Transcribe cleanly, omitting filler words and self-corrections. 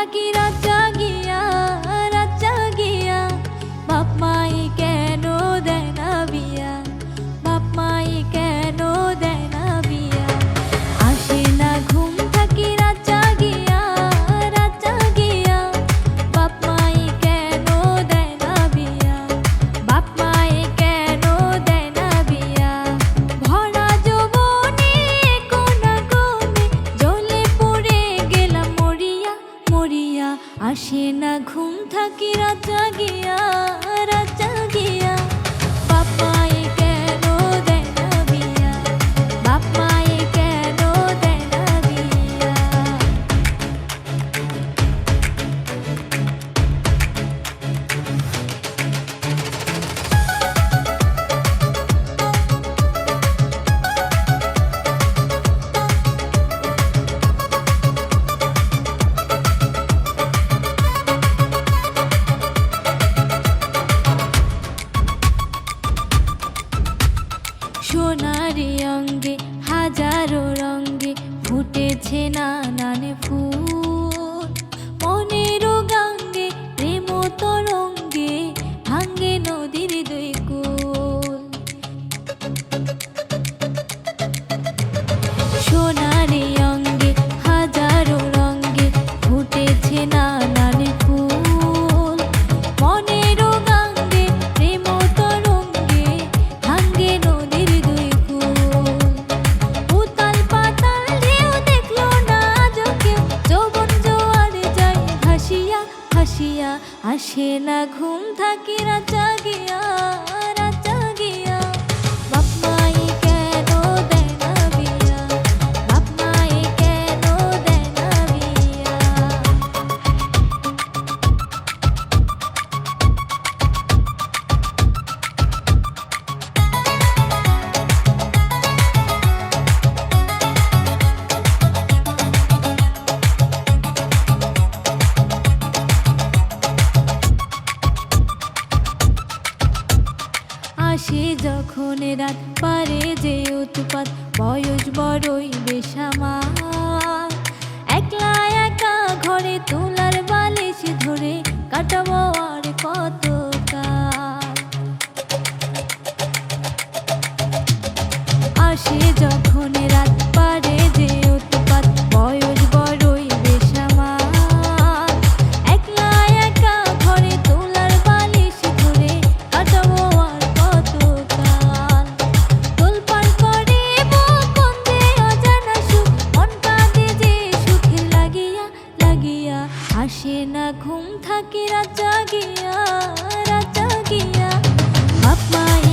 থাকি রাত জাগিয়া বাপ মাই কেন দেয় না বিয়া, বাপ মাই কেন দেয় না বিয়া। আসে না ঘুম থাকি রাত জাগিয়া বাপ মাই কেন দেয় না বিয়া, বাপ মাই কেন দেয় না বিয়া। ভরা যৌবনে কোনা গমে জ্বলে পড়ে গেলাম মরিয়া মরিয়া। আসে না ঘুম থাকি রাত জাগিয়া বাপ মাই কেন দেয় না বিয়া, বাপ মাই কেন দেয় না বিয়া। সোনারি অঙ্গে হাজারো রঙ্গে ফুটেছে নানান ফুল, মনের গাঙ্গে প্রেম তরঙ্গে ভাঙ্গে নদীর দুই কূল। সোনারি অঙ্গে হাজারো রঙ্গে ফুটেছে নানান ফুল, মনের গাঙ্গে প্রেম তরঙ্গে ভাঙ্গে নদীর দুই কূল। উতাল পাতাল ঢেউ দেখলো না আজ কেউ, যৌবন জোয়ারে যায় ভাসিয়া ভাসিয়া। আসে না ঘুম থাকি রাত জাগিয়া বাপ মাই কেন দেয় না বিয়া, বাপ মাই কেন দেয় না বিয়া। আসে যখন রাত পারে যে উৎপাত, বয়স বড়ই বেসামাল। একলা একা ঘরে তোলার বালিশ ধরে কাটাবো আর কত কাল। আসে যখন রাত পারে যে উৎপাত, বয়স বড়ই বেসামাল। একলা একা ঘরে তোলার বালিশ ধরে কাটাবো আর কত কাল। তোলপাড় করে বকন যে অজানা সুখ, মন কাঁদে যে সুখে লাগিয়া লাগিয়া। আসে না ঘুম থাকি রাত জাগিয়া বাপ মাই